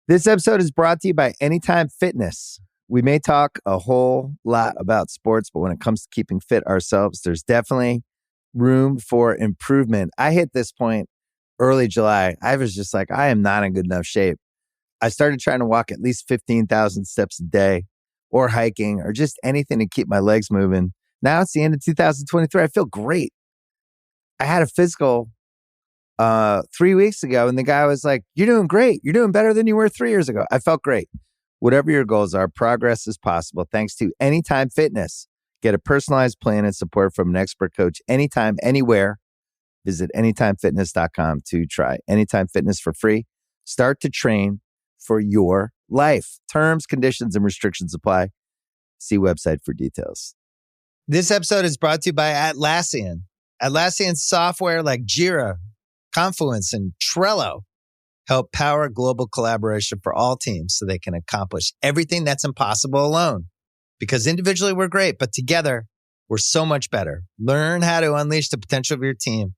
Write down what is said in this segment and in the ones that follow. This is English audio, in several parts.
This episode is brought to you by Anytime Fitness. We may talk a whole lot about sports, but when it comes to keeping fit ourselves, there's definitely room for improvement. I hit this point early July. I was just like, I am not in good enough shape. I started trying to walk at least 15,000 steps a day or hiking or just anything to keep my legs moving. Now it's the end of 2023. I feel great. I had a physical 3 weeks ago, and the guy was like, you're doing great. You're doing better than you were 3 years ago. I felt great. Whatever your goals are, progress is possible thanks to Anytime Fitness. Get a personalized plan and support from an expert coach anytime, anywhere. Visit anytimefitness.com to try Anytime Fitness for free. Start to train for your life. Terms, conditions, and restrictions apply. See website for details. This episode is brought to you by Atlassian. Atlassian software like Jira, Confluence, and Trello help power global collaboration for all teams so they can accomplish everything that's impossible alone. Because individually we're great, but together we're so much better. Learn how to unleash the potential of your team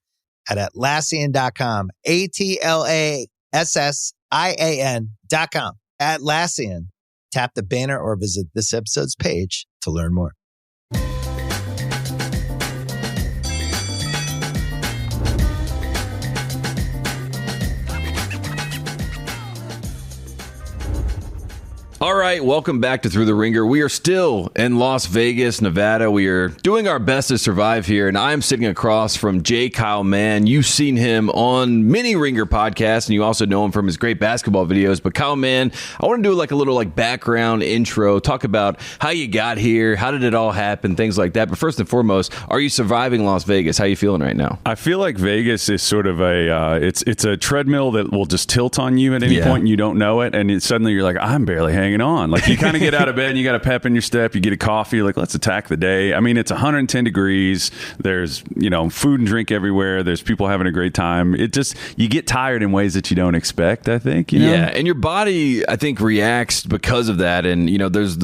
at Atlassian.com. Atlassian.com. Atlassian. Tap the banner or visit this episode's page to learn more. All right, welcome back to Through the Ringer. We are still in Las Vegas, Nevada. We are doing our best to survive here, and I'm sitting across from Kyle Mann. You've seen him on many Ringer podcasts, and you also know him from his great basketball videos. But Kyle Mann, I want to do like a little background intro, talk about how you got here, how did it all happen, things like that. But first and foremost, are you surviving Las Vegas? How are you feeling right now? I feel like Vegas is sort of it's a treadmill that will just tilt on you at any point, and you don't know it, and suddenly you're like, I'm barely hanging on. Like, you kind of get out of bed and you got a pep in your step, you get a coffee, you're like, let's attack the day. I mean, it's 110 degrees. There's, food and drink everywhere. There's people having a great time. It just, you get tired in ways that you don't expect, I think. Yeah, and your body, I think, reacts because of that. And, there's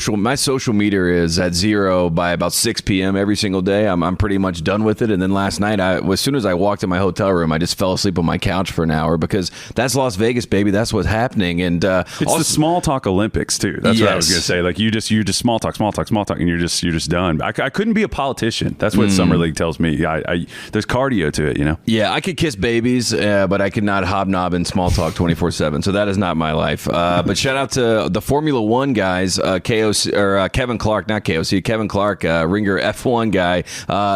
my social meter is at 0 by about 6 p.m. every single day. I'm pretty much done with it. And then last night, as soon as I walked in my hotel room, I just fell asleep on my couch for an hour because that's Las Vegas, baby. That's what's happening. And it's also the small talk Olympics too. That's what I was going to say. Like, you just small talk, and you're just done. I couldn't be a politician. That's what Summer League tells me. There's cardio to it, Yeah, I could kiss babies, but I could not hobnob and small talk 24/7. So that is not my life. But shout out to the Formula One guys, KOC or Kevin Clark, not KOC, Kevin Clark, Ringer F1 guy.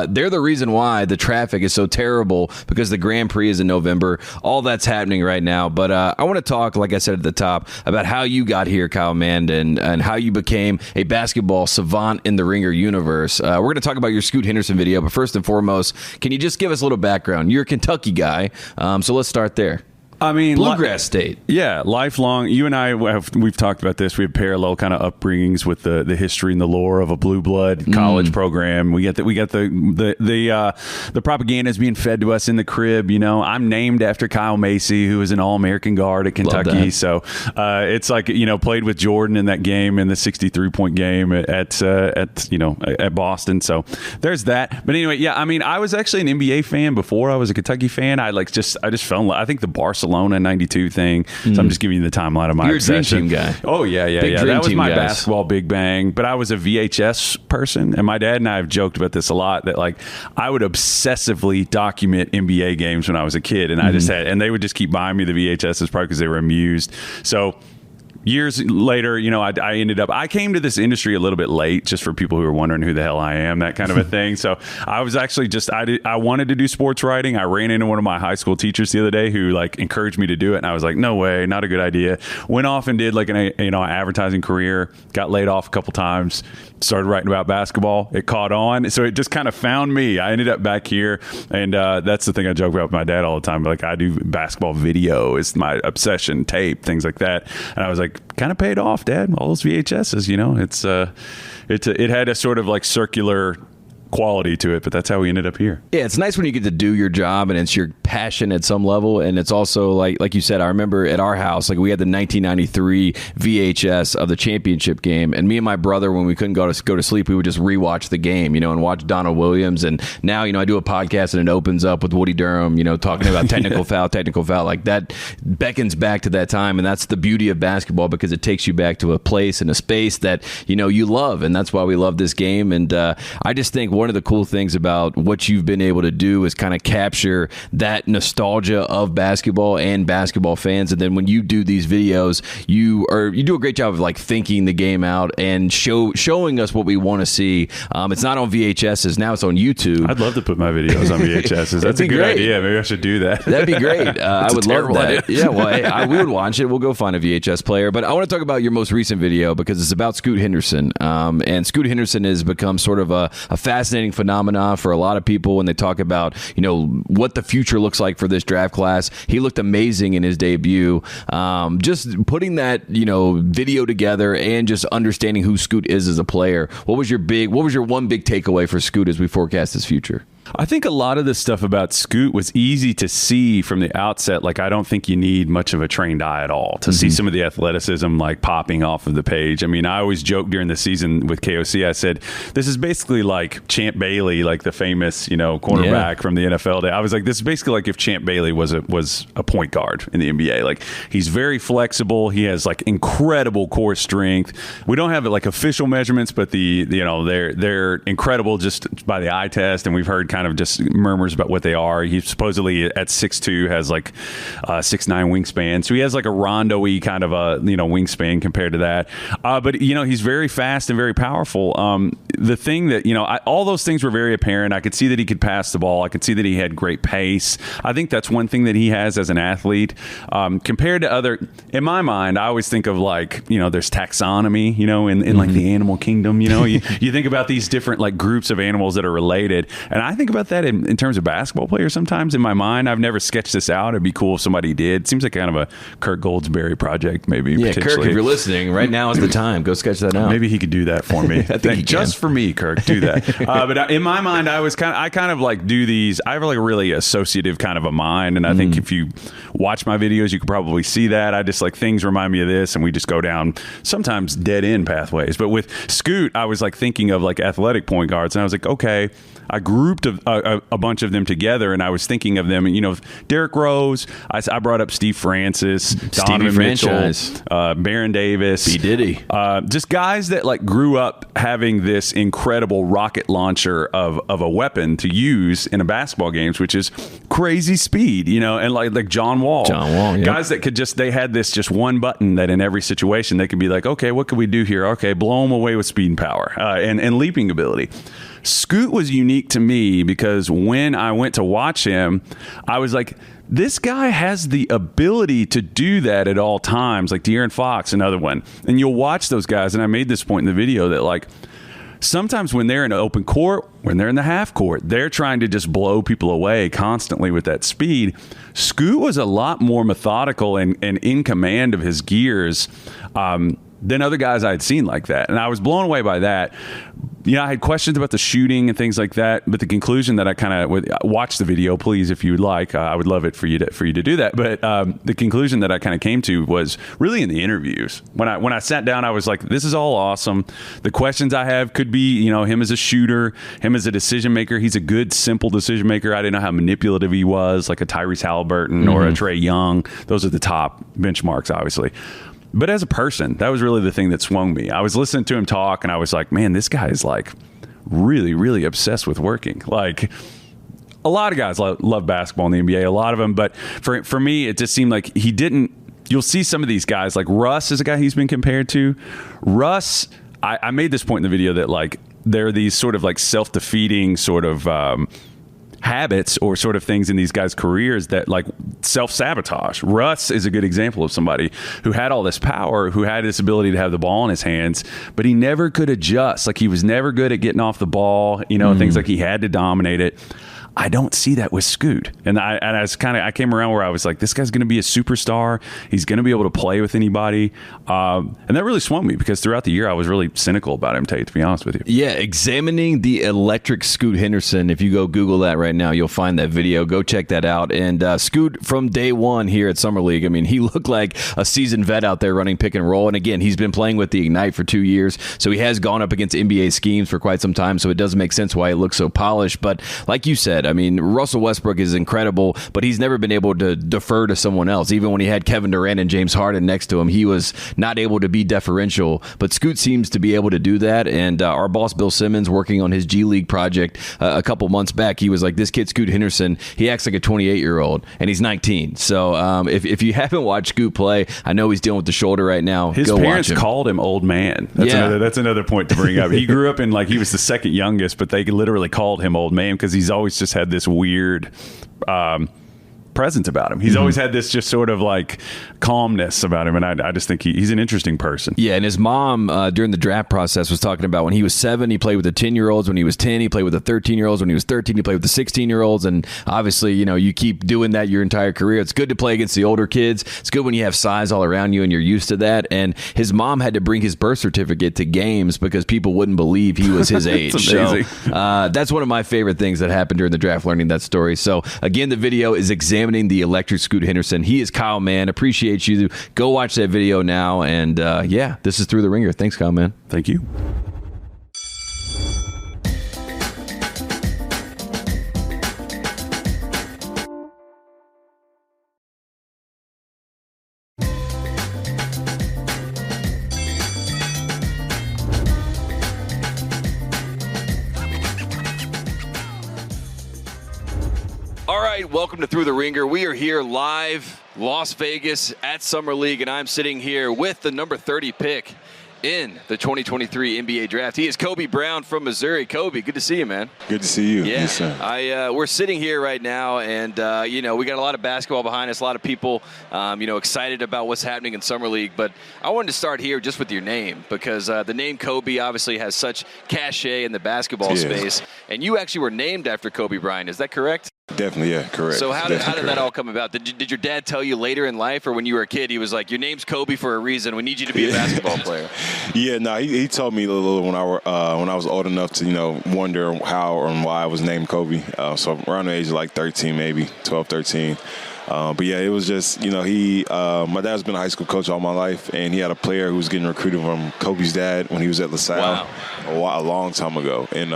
They're the reason why the traffic is so terrible because the Grand Prix is in November. All that's happening right now. But I want to talk, like I said at the top, about how you got here, Kyle Mann. And how you became a basketball savant in the Ringer universe. We're going to talk about your Scoot Henderson video, but first and foremost, can you just give us a little background? You're a Kentucky guy, so let's start there. I mean, Bluegrass State. Yeah, lifelong. You and I we've talked about this. We have parallel kind of upbringings with the history and the lore of a blue blood college program. We get the propaganda is being fed to us in the crib. I'm named after Kyle Macy, who was an All-American guard at Kentucky. So it's like played with Jordan in that game, in the 63-point game at Boston. So there's that. But anyway, yeah. I mean, I was actually an NBA fan before I was a Kentucky fan. I just fell in love. I think the Barcelona 92 thing. So I'm just giving you the timeline of my obsession. You're a Dream Team guy. Oh, yeah. That was my basketball big bang. But I was a VHS person, and my dad and I have joked about this a lot, that like I would obsessively document NBA games when I was a kid, and and they would just keep buying me the VHSs probably because they were amused. So years later, I came to this industry a little bit late, just for people who are wondering who the hell I am, that kind of a thing. So I was actually I wanted to do sports writing. I ran into one of my high school teachers the other day who encouraged me to do it. And I was like, no way, not a good idea. Went off and did an advertising career, got laid off a couple times, started writing about basketball. It caught on. So it just kind of found me. I ended up back here. And that's the thing I joke about with my dad all the time. Like, I do basketball video is my obsession, tape, things like that. And I was like, kind of paid off, Dad. All those VHSs, it had a sort of circular quality to it, but that's how we ended up here. Yeah, it's nice when you get to do your job and it's your passion at some level. And it's also like you said, I remember at our house, like we had the 1993 VHS of the championship game, and me and my brother, when we couldn't go to sleep, we would just rewatch the game, and watch Donald Williams. And now, I do a podcast and it opens up with Woody Durham, talking about technical foul, like that beckons back to that time. And that's the beauty of basketball, because it takes you back to a place and a space that, you love. And that's why we love this game. And I just think one of the cool things about what you've been able to do is kind of capture that nostalgia of basketball and basketball fans. And then when you do these videos, you do a great job of like thinking the game out and showing us what we want to see. It's not on VHSs now; it's on YouTube. I'd love to put my videos on VHSs. That's a good idea. Maybe I should do that. That'd be great. I would love that. Yeah, well, we would watch it. We'll go find a VHS player. But I want to talk about your most recent video, because it's about Scoot Henderson. And Scoot Henderson has become sort of a fascinating phenomenon for a lot of people when they talk about, what the future looks like for this draft class. He looked amazing in his debut. Just putting that, video together and just understanding who Scoot is as a player. What was your one big takeaway for Scoot as we forecast his future? I think a lot of the stuff about Scoot was easy to see from the outset. Like, I don't think you need much of a trained eye at all to see some of the athleticism like popping off of the page. I mean, I always joke during the season with KOC, I said, this is basically like Champ Bailey, like the famous, cornerback from the NFL day. I was like, this is basically like if Champ Bailey was a point guard in the NBA. Like, he's very flexible. He has like incredible core strength. We don't have like official measurements, but they're incredible just by the eye test. And we've heard kind of just murmurs about what they are. He supposedly at 6'2" has like 6'9" wingspan. So he has like a Rondo-y kind of a, wingspan compared to that. But, he's very fast and very powerful. The thing that, all those things were very apparent. I could see that he could pass the ball. I could see that he had great pace. I think that's one thing that he has as an athlete. Compared to other, in my mind, I always think of like, there's taxonomy, in like the animal kingdom, you think about these different like groups of animals that are related. And I think about that in terms of basketball players sometimes in my mind. I've never sketched this out. It'd be cool if somebody did. It seems like kind of a Kirk Goldsberry project, maybe. Yeah, Kirk, if you're listening, right now is the time. Go sketch that out. Maybe he could do that for me. I think just for me, Kirk, do that. But in my mind, I kind of like do these. I have like a really associative kind of a mind, and I think if you watch my videos, you could probably see that. I just like things remind me of this, and we just go down sometimes dead end pathways. But with Scoot, I was like thinking of like athletic point guards, and I was like, okay. I grouped a bunch of them together, and I was thinking of them. Derrick Rose. I brought up Steve Francis, Donovan Mitchell, Baron Davis, B. Diddy. Just guys that like grew up having this incredible rocket launcher of a weapon to use in a basketball games, which is crazy speed. And like John Wall. Yep. Guys that could they had this just one button that in every situation they could be like, okay, what could we do here? Okay, blow them away with speed and power and leaping ability. Scoot was unique to me because when I went to watch him, I was like, this guy has the ability to do that at all times, like De'Aaron Fox, another one. And you'll watch those guys, and I made this point in the video that like sometimes when they're in an open court, when they're in the half court, they're trying to just blow people away constantly with that speed. Scoot was a lot more methodical and in command of his gears than other guys I had seen like that. And I was blown away by that. I had questions about the shooting and things like that, but the conclusion that I kind of would watch the video, please, if you would like. I would love it for you to do that. But the conclusion that I kind of came to was really in the interviews. When I sat down, I was like, this is all awesome. The questions I have could be, him as a shooter, him as a decision maker. He's a good, simple decision maker. I didn't know how manipulative he was, like a Tyrese Halliburton or a Trae Young. Those are the top benchmarks, obviously. But as a person, that was really the thing that swung me. I was listening to him talk, and I was like, man, this guy is like really, really obsessed with working. Like, a lot of guys love basketball in the NBA, a lot of them. But for me, it just seemed like he didn't. You'll see some of these guys, like Russ is a guy he's been compared to. Russ, I made this point in the video that like there are these sort of like self-defeating sort of habits or sort of things in these guys' careers that like self-sabotage. Russ is a good example of somebody who had all this power, who had this ability to have the ball in his hands, but he never could adjust. Like he was never good at getting off the ball, things like he had to dominate it. I don't see that with Scoot. And I came around where I was like, this guy's going to be a superstar. He's going to be able to play with anybody. And that really swung me because throughout the year, I was really cynical about him, Tate, to be honest with you. Yeah, examining the electric Scoot Henderson. If you go Google that right now, you'll find that video. Go check that out. And Scoot, from day one here at Summer League, I mean, he looked like a seasoned vet out there running pick and roll. And again, he's been playing with the Ignite for 2 years. So he has gone up against NBA schemes for quite some time. So it does make sense why he looks so polished. But like you said, I mean, Russell Westbrook is incredible, but he's never been able to defer to someone else. Even when he had Kevin Durant and James Harden next to him, he was not able to be deferential. But Scoot seems to be able to do that. And our boss, Bill Simmons, working on his G League project a couple months back, he was like, this kid, Scoot Henderson, he acts like a 28-year-old, and he's 19. So if you haven't watched Scoot play, I know he's dealing with the shoulder right now. His Go parents watch him. called him old man. That's another point to bring up. He grew up in, like, he was the second youngest, but they literally called him old man because he's always just had this weird presence about him. He's always had this just sort of like calmness about him, and I just think he's an interesting person. Yeah, and his mom during the draft process was talking about when he was 7, he played with the 10-year-olds. When he was 10, he played with the 13-year-olds. When he was 13, he played with the 16-year-olds. And obviously, you know, you keep doing that your entire career. It's good to play against the older kids. It's good when you have size all around you and you're used to that. And his mom had to bring his birth certificate to games because people wouldn't believe he was his age. It's amazing. So that's one of my favorite things that happened during the draft, learning that story. So again, the video is examining the electric Scoot Henderson. He is Kyle Mann. Appreciate you. Go watch that video now. And yeah, this is Through the Ringer. Thanks, Kyle Mann. Thank you. All right, welcome to Through the Ringer. We are here live, Las Vegas at Summer League, and I'm sitting here with the number 30 pick in the 2023 NBA Draft. He is Kobe Brown from Missouri. Kobe, good to see you, man. Good to see you. Yeah, yes, sir. We're sitting here right now, and you know, we got a lot of basketball behind us, a lot of people, you know, excited about what's happening in Summer League. But I wanted to start here just with your name because the name Kobe obviously has such cachet in the basketball space, and you actually were named after Kobe Bryant. Is that correct? Definitely, yeah, correct. So how did that all come about? Did your dad tell you later in life, or when you were a kid, he was like, your name's Kobe for a reason. We need you to be a basketball player. Yeah, no, he told me a little when I was old enough to, you know, wonder how and why I was named Kobe. So around the age of like 13, maybe 12, 13. But yeah, it was just, you know, my dad's been a high school coach all my life, and he had a player who was getting recruited from Kobe's dad when he was at LaSalle a long time ago. And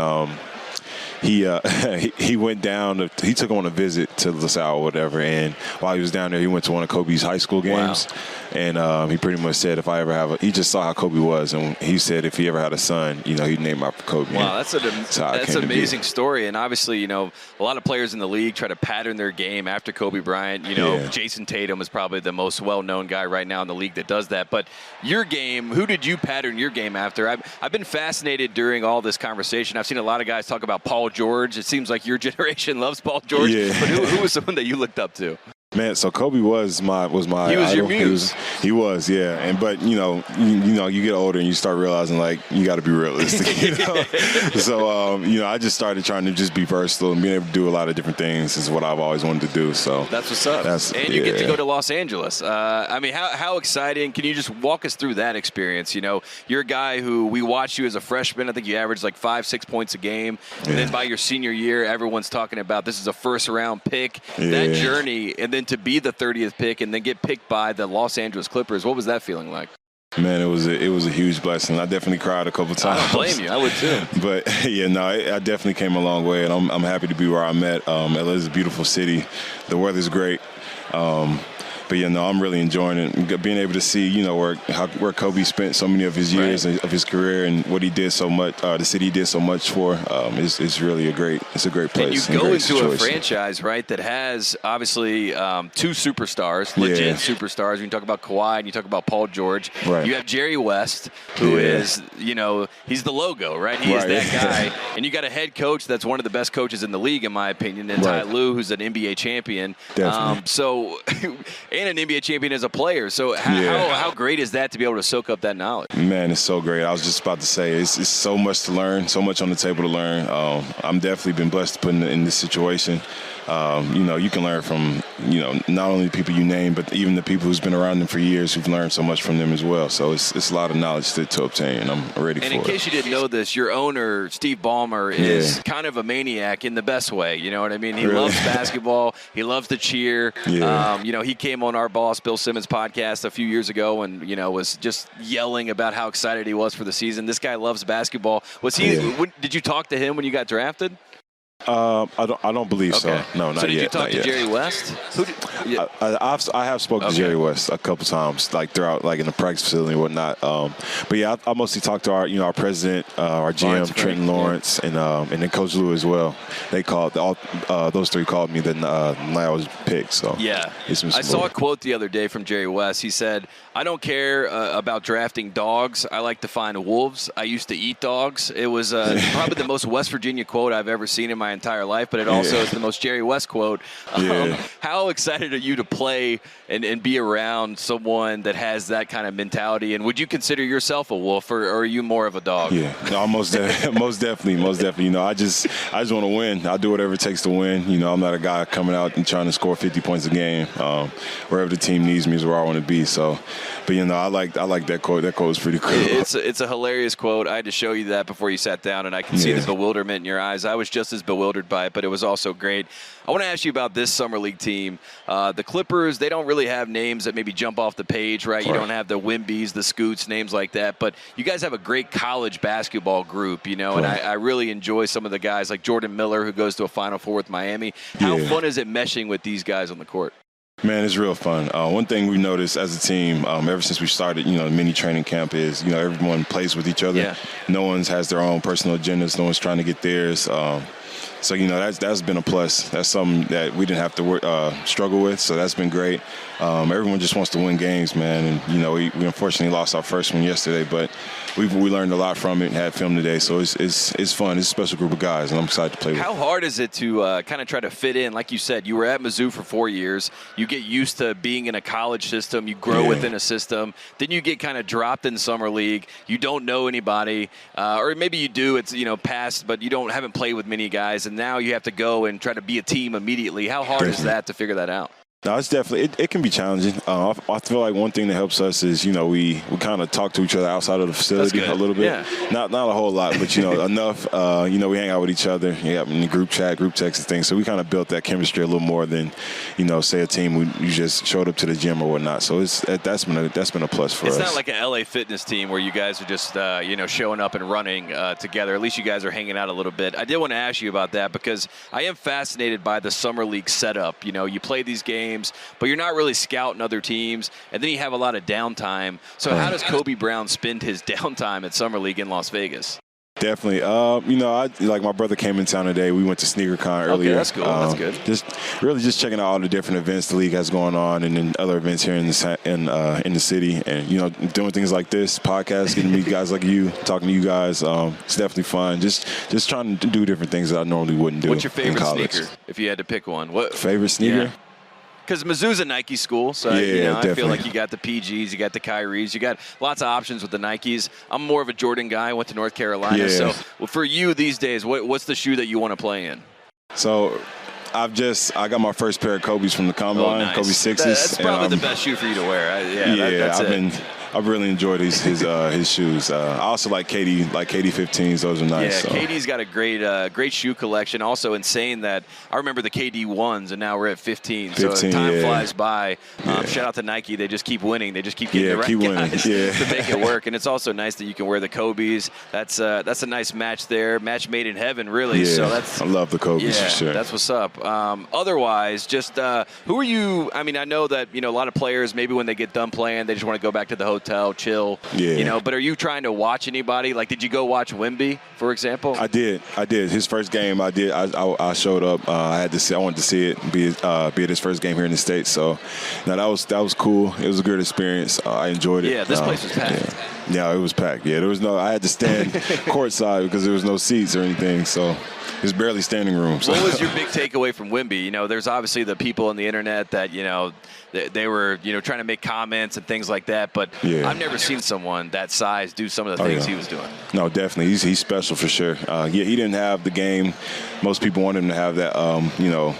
he went down. He took him on a visit to LaSalle or whatever, and while he was down there, he went to one of Kobe's high school games. And he pretty much said, if I ever have he just saw how Kobe was, and he said if he ever had a son, you know, he'd name him after Kobe. Wow, that's an amazing story. And obviously, you know, a lot of players in the league try to pattern their game after Kobe Bryant. You know, Jason Tatum is probably the most well-known guy right now in the league that does that. But your game, who did you pattern your game after? I've been fascinated during all this conversation. I've seen a lot of guys talk about Paul George. It seems like your generation loves Paul George. Yeah. But who was someone that you looked up to? Man, so Kobe was my He was idol. your muse. He was, yeah. But you know, you get older and you start realizing like you got to be realistic. You know? So you know, I just started trying to just be versatile and being able to do a lot of different things is what I've always wanted to do. So that's what's up. And you get to go to Los Angeles. I mean, how exciting! Can you just walk us through that experience? You know, you're a guy who we watched you as a freshman. I think you averaged like 5-6 points a game, and then by your senior year, everyone's talking about this is a first-round pick. That journey, and then to be the 30th pick and then get picked by the Los Angeles Clippers. What was that feeling like? Man, it was a huge blessing. I definitely cried a couple times. I don't blame you. I would too. But yeah, no, I definitely came a long way, and I'm happy to be where I'm at. LA is a beautiful city. The weather's great. But yeah, no, I'm really enjoying it. Being able to see, you know, where Kobe spent so many of his years of his career and what he did so much, the city he did so much for. It's really a great place. And you go into a franchise, right, that has obviously two superstars, legit superstars. You can talk about Kawhi and you talk about Paul George. Right. You have Jerry West, who is, you know, he's the logo, right? He is that guy. And you got a head coach that's one of the best coaches in the league, in my opinion, and Ty Lue, who's an NBA champion. Definitely. So and an NBA champion as a player. So how great is that to be able to soak up that knowledge? Man, it's so great. I was just about to say, it's so much to learn, so much on the table to learn. I'm definitely been blessed to put in this situation. You can learn from, not only the people you name, but even the people who's been around them for years who've learned so much from them as well. So it's a lot of knowledge to obtain, and I'm ready for it. And in case you didn't know this, your owner, Steve Ballmer, is kind of a maniac in the best way. You know what I mean? He loves basketball. He loves to cheer. Yeah. He came on our boss, Bill Simmons' podcast a few years ago and, was just yelling about how excited he was for the season. This guy loves basketball. Did you talk to him when you got drafted? I don't believe so. No, not yet. So did you talk to Jerry West? I have spoken to Jerry West a couple times, like throughout, like in the practice facility and whatnot. But yeah, I mostly talked to our president, our GM Trenton Lawrence, and then Coach Lou as well. They called those three called me then I was picked. So I saw a quote the other day from Jerry West. He said, "I don't care about drafting dogs. I like to find wolves. I used to eat dogs." It was probably the most West Virginia quote I've ever seen in my entire life, but it also is the most Jerry West quote. How excited are you to play and be around someone that has that kind of mentality? And would you consider yourself a wolf, or are you more of a dog? Yeah, no, most definitely. I just want to win. I'll do whatever it takes to win. I'm not a guy coming out and trying to score 50 points a game. Wherever the team needs me is where I want to be. So, but I like that quote. That quote is pretty cool. It's a hilarious quote. I had to show you that before you sat down, and I can see the bewilderment in your eyes. I was just as bewildered by it, but it was also great. I want to ask you about this summer league team. The Clippers, they don't really have names that maybe jump off the page, right? You don't have the Wimbies, the Scoots, names like that, but you guys have a great college basketball group, and I really enjoy some of the guys like Jordan Miller, who goes to a Final Four with Miami. How fun is it meshing with these guys on the court? Man, it's real fun. One thing we've noticed as a team, ever since we started, the mini training camp is, everyone plays with each other. Yeah. No one has their own personal agendas. No one's trying to get theirs. So, that's been a plus. That's something that we didn't have to struggle with, so that's been great. Everyone just wants to win games, man. And, we unfortunately lost our first one yesterday, but we learned a lot from it and had film today. So it's fun. It's a special group of guys, and I'm excited to play with. How hard is it to kind of try to fit in? Like you said, you were at Mizzou for 4 years. You get used to being in a college system. You grow within a system. Then you get kind of dropped in summer league. You don't know anybody, or maybe you do. It's past, but you haven't played with many guys, and now you have to go and try to be a team immediately. How hard is that to figure that out? No, it's definitely it can be challenging. I feel like one thing that helps us is we kind of talk to each other outside of the facility a little bit. Yeah. Not a whole lot, but enough. We hang out with each other. In the group text and things. So we kind of built that chemistry a little more than say a team you just showed up to the gym or whatnot. So that's been a plus for us. It's not like an LA Fitness team where you guys are just showing up and running together. At least you guys are hanging out a little bit. I did want to ask you about that because I am fascinated by the summer league setup. You play these games, but you're not really scouting other teams, and then you have a lot of downtime. So how does Kobe Bryant spend his downtime at Summer League in Las Vegas? Definitely. My brother came in town today. We went to SneakerCon earlier. Okay, that's cool. That's good. Just checking out all the different events the league has going on, and then other events here in the city, and doing things like this, podcasts, getting to meet guys like you, talking to you guys. It's definitely fun. Just trying to do different things that I normally wouldn't do. What's your favorite sneaker, if you had to pick one? What favorite sneaker? Yeah. Because Mizzou's a Nike school, so I feel like you got the PGs, you got the Kyries, you got lots of options with the Nikes. I'm more of a Jordan guy. I went to North Carolina. So for you these days, what's the shoe that you want to play in? So I got my first pair of Kobe's from the Combine, nice. Kobe 6s. That's probably the best shoe for you to wear. I've really enjoyed his shoes. I also like KD 15s. Those are nice. Yeah, KD's got a great shoe collection. Also insane that I remember the KD 1s, and now we're at 15. So time flies by. Shout out to Nike. They just keep winning. They just keep getting the right guys to make it work. And it's also nice that you can wear the Kobe's. That's a nice match there. Match made in heaven, really. Yeah, so I love the Kobe's for sure. That's what's up. Otherwise, just who are you? I mean, I know that a lot of players, maybe when they get done playing, they just want to go back to the hotel, chill. Yeah. But are you trying to watch anybody? Like, did you go watch Wemby, for example? I did. His first game, I did. I showed up. I wanted to see it. Be at his first game here in the States. So, that was cool. It was a good experience. I enjoyed it. Yeah, this place was packed. Yeah, it was packed. Yeah, I had to stand courtside because there was no seats or anything. So, There's barely standing room. So. What was your big takeaway from Wemby? You know, there's obviously the people on the internet that, you know, they were, you know, trying to make comments and things like that. But I've never seen someone that size do some of the things he was doing. No, definitely. He's special for sure. He didn't have the game. Most people wanted him to have that, you know,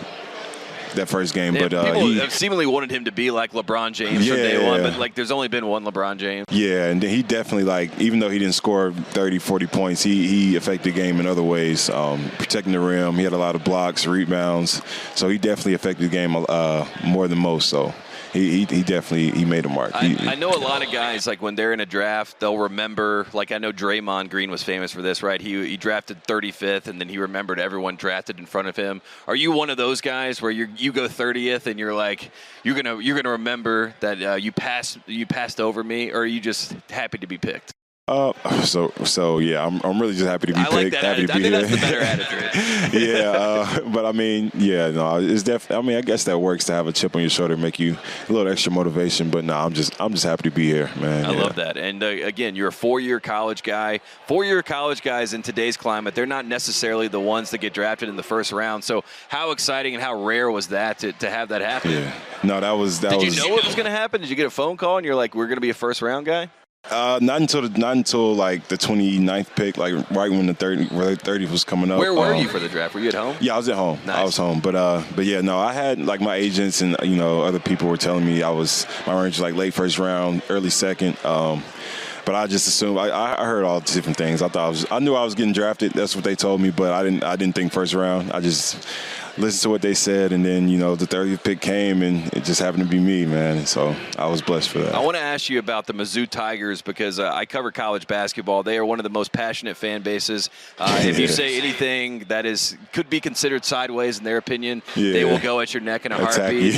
that first game. Yeah, but people have seemingly wanted him to be like LeBron James from day one. But, like, there's only been one LeBron James. Yeah, and he definitely, like, even though he didn't score 30, 40 points, he affected the game in other ways, protecting the rim. He had a lot of blocks, rebounds. So he definitely affected the game more than most. So he definitely made a mark. I know a lot of guys, like, when they're in a draft, they'll remember, like, I know Draymond Green was famous for this, right? He drafted 35th, and then he remembered everyone drafted in front of him. Are you one of those guys where you go 30th and you're like, you're gonna remember that you passed over me, or are you just happy to be picked? So yeah, I'm really just happy to be picked. Like that. Happy to be I think here. that's the better attitude. But I mean, no, it's definitely. I mean, I guess that works to have a chip on your shoulder, make you a little extra motivation. But no, I'm just happy to be here, man. I love that. And again, you're a 4-year college guy. 4-year college guys in today's climate, they're not necessarily the ones that get drafted in the first round. So how exciting and how rare was that to have that happen? Yeah. No, that was. Did you know it was going to happen? Did you get a phone call and you're like, we're going to be a first round guy? Not until like the 29th pick, like right when the 30th was coming up. Where were you for the draft? Were you at home? Yeah, I was at home. Nice. I was home, but yeah, no, I had like my agents and other people were telling me my range was like late first round, early second. But I just assumed I heard all different things. I knew I was getting drafted. That's what they told me, but I didn't think first round. I just listened to what they said, and then the 30th pick came, and it just happened to be me, man. So I was blessed for that. I want to ask you about the Mizzou Tigers because I cover college basketball. They are one of the most passionate fan bases. If you say anything that could be considered sideways in their opinion, they will go at your neck in a heartbeat.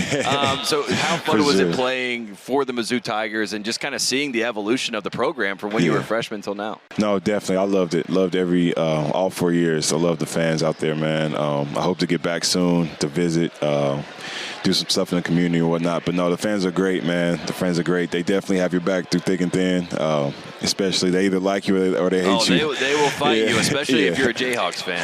So how fun was it playing for the Mizzou Tigers and just kind of seeing the evolution of the program from when you were a freshman till now? No, definitely. I loved it. Loved all 4 years. I love the fans out there, man. I hope to get back soon to visit, do some stuff in the community or whatnot. But no, the fans are great, man. The fans are great. They definitely have your back through thick and thin. Especially they either like you or they hate you. They will fight you, especially if you're a Jayhawks fan.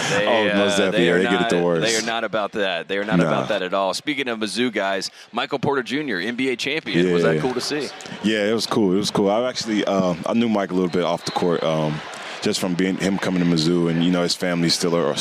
Most definitely. They get it the worst. They are not about that. They are not about that at all. Speaking of Mizzou guys, Michael Porter Jr., NBA champion. Was that cool to see? Yeah, it was cool. It was cool. I actually I knew Mike a little bit off the court. Just from him coming to Mizzou, and his family's still around.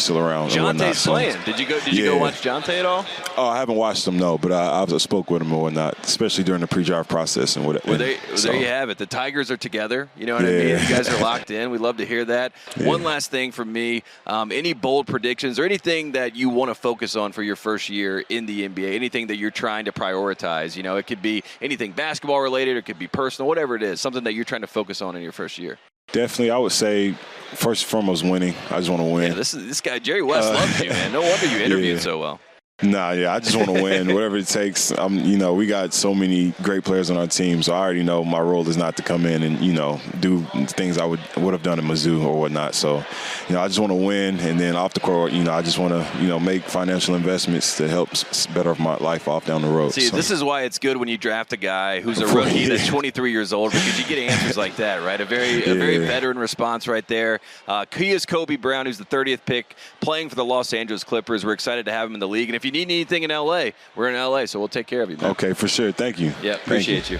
Jonte's playing. Did you go watch Jonte at all? Oh, I haven't watched him, no, but I spoke with him and whatnot, especially during the pre-draft process and whatever. There you have it. The Tigers are together. You know what I mean? You guys are locked in. We'd love to hear that. One last thing from me. Any bold predictions or anything that you want to focus on for your first year in the NBA? Anything that you're trying to prioritize? It could be anything basketball related, or it could be personal, whatever it is. Something that you're trying to focus on in your first year. Definitely, I would say first and foremost winning. I just want to win. Yeah, this guy Jerry West loves you, man. No wonder you interviewed so well. Nah, I just want to win, whatever it takes. We got so many great players on our team, so I already know my role is not to come in and do things I would have done at Mizzou or whatnot. So, I just want to win, and then off the court, I just want to make financial investments to help better my life off down the road. See, this is why it's good when you draft a guy who's a rookie that's 23 years old, because you get answers like that, right? A very veteran response right there. He is Kobe Bryant, who's the 30th pick, playing for the Los Angeles Clippers. We're excited to have him in the league, and if you need anything in LA, we're in LA, so we'll take care of you, man. Okay, for sure. Thank you. Yeah, appreciate you.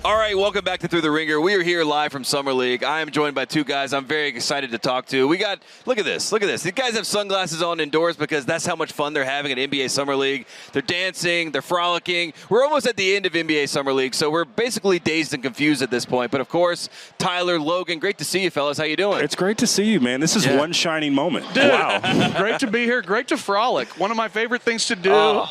All right, welcome back to Through the Ringer. We are here live from Summer League. I am joined by two guys I'm very excited to talk to. Look at this. These guys have sunglasses on indoors because that's how much fun they're having at NBA Summer League. They're dancing, they're frolicking. We're almost at the end of NBA Summer League, so we're basically dazed and confused at this point. But of course, Tyler, Logan, great to see you, fellas. How you doing? It's great to see you, man. This is one shining moment. Dude, wow. Great to be here. Great to frolic. One of my favorite things to do.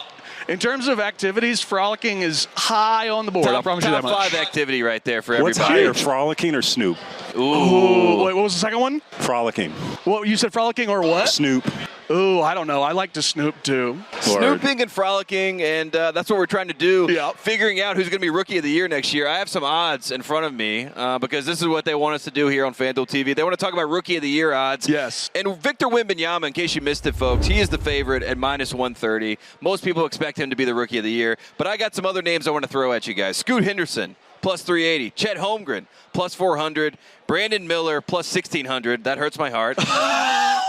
In terms of activities, frolicking is high on the board. I promise you that much. Top 5 activity right there for everybody. What's higher, frolicking or Snoop? Ooh. Wait, what was the second one? Frolicking. Well, you said frolicking or what? Snoop. Ooh, I don't know. I like to snoop too. Snooping and frolicking, and that's what we're trying to do. Yep. Figuring out who's going to be Rookie of the Year next year. I have some odds in front of me because this is what they want us to do here on FanDuel TV. They want to talk about Rookie of the Year odds. Yes. And Victor Wembanyama, in case you missed it, folks, he is the favorite at -130. Most people expect him to be the Rookie of the Year, but I got some other names I want to throw at you guys. Scoot Henderson, +380. Chet Holmgren, +400. Brandon Miller, +1,600. That hurts my heart.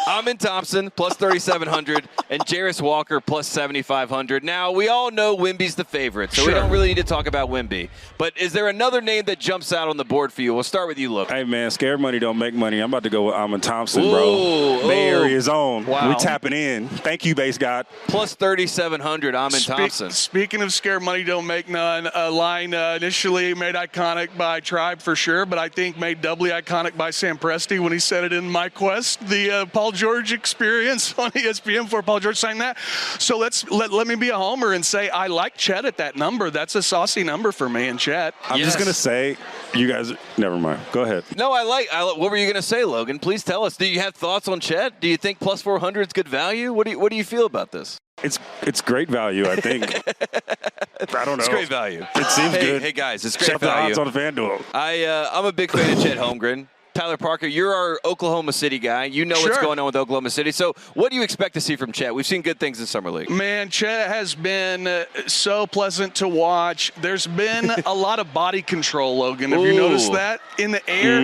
Amin Thompson, +3,700. And Jarris Walker, +7,500. Now, we all know Wemby's the favorite, so we don't really need to talk about Wemby. But is there another name that jumps out on the board for you? We'll start with you, Logan. Hey, man, scared money don't make money. I'm about to go with Amin Thompson, bro. Bay Area's own. Wow. We tapping in. Thank you, Base God. +3,700, Amin Thompson. Speaking of scared money don't make none, a line initially made iconic by Tribe for sure, but I think made doubly iconic by Sam Presti when he said it in My Quest, the Paul George experience on ESPN before Paul George signed that. So let me be a homer and say I like Chet at that number. That's a saucy number for me and Chet. I'm just going to say, you guys, never mind. Go ahead. No, what were you going to say, Logan? Please tell us. Do you have thoughts on Chet? Do you think +400 is good value? What do you feel about this? It's great value, I think. I don't know. It's great value. It seems good. Hey, guys, it's great Check the value. odds on FanDuel. I'm a big fan of Chet Holmgren. Tyler Parker, you're our Oklahoma City guy. You know what's going on with Oklahoma City. So what do you expect to see from Chet? We've seen good things in Summer League. Man, Chet has been so pleasant to watch. There's been a lot of body control, Logan. Have you noticed that? In the air.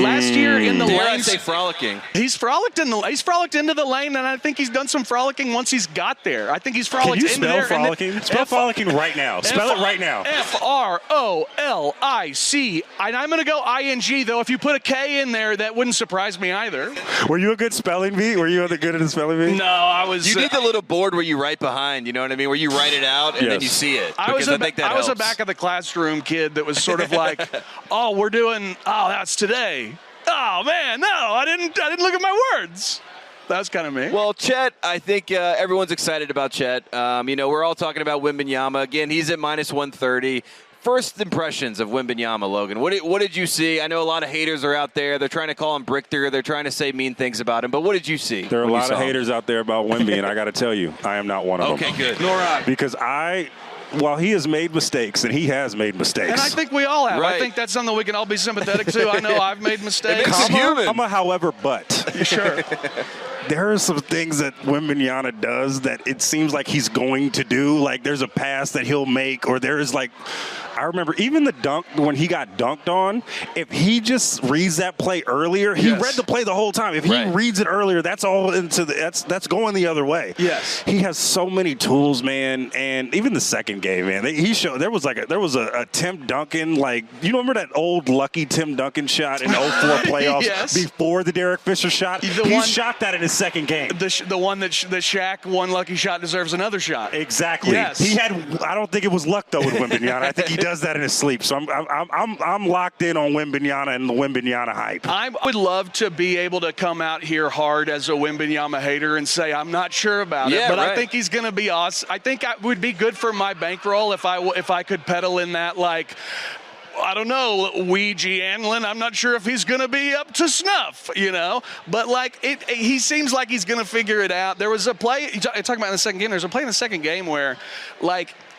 Last year in the Dare lane. I say frolicking. He's frolicked into the lane, and I think he's done some frolicking once he's got there. I think he's frolicked into there. Can you spell frolicking? Spell frolicking right now. Spell it right now. Frolic. And I'm going to go ing, though. If you put a K in there, that wouldn't surprise me either. Were you a good spelling bee? Were you good at the spelling bee? No, I was. You need the little board where you write behind, you know what I mean? Where you write it out and then you see it. I was a back of the classroom kid that was sort of like, that's today. Oh, man, no, I didn't look at my words. That's kind of me. Well, Chet, I think everyone's excited about Chet. We're all talking about Wembanyama. Again, he's at -130. First impressions of Wembanyama, Logan. What did you see? I know a lot of haters are out there. They're trying to call him Brichter. They're trying to say mean things about him. But what did you see? There are a lot of haters out there about Wemby, and I got to tell you, I am not one of them. Okay, good. Nor I. Because while he has made mistakes, and he has made mistakes. And I think we all have. Right. I think that's something we can all be sympathetic to. I know I've made mistakes. I'm a however, but. Sure. There are some things that Wembanyama does that it seems like he's going to do. Like there's a pass that he'll make, or there is like, I remember even the dunk when he got dunked on. If he just reads that play earlier, he read the play the whole time. If he reads it earlier, that's all that's going the other way. Yes, he has so many tools, man. And even the second game, man, he showed there was a Tim Duncan, like you remember that old lucky Tim Duncan shot in the 04 playoffs before the Derek Fisher shot. He shot that in his second game. The one that Shaq one lucky shot deserves another shot. Exactly. Yes. He had. I don't think it was luck though with Wembanyama. I think he does that in his sleep. So I'm locked in on Wembanyama and the Wembanyama hype. I would love to be able to come out here hard as a Wembanyama hater and say I'm not sure about it, but I think he's going to be awesome. I think it would be good for my bankroll if I could pedal in that like. I don't know, Ouija Anlin. I'm not sure if he's going to be up to snuff, But, he seems like he's going to figure it out. There was a play, talking about in the second game, there's a play in the second game where,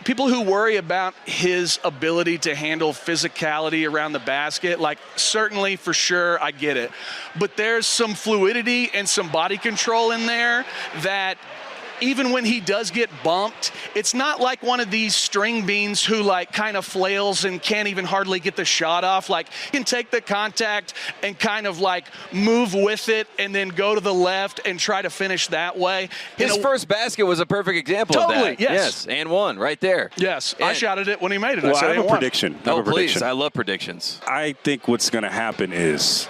people who worry about his ability to handle physicality around the basket, certainly, for sure, I get it. But there's some fluidity and some body control in there that – even when he does get bumped, it's not like one of these string beans who kind of flails and can't even hardly get the shot off. He can take the contact and kind of move with it and then go to the left and try to finish that way. His first basket was a perfect example of that. Yes. And one right there. Yes. I shouted it when he made it. Well, I have a prediction. Please. I love predictions. I think what's going to happen is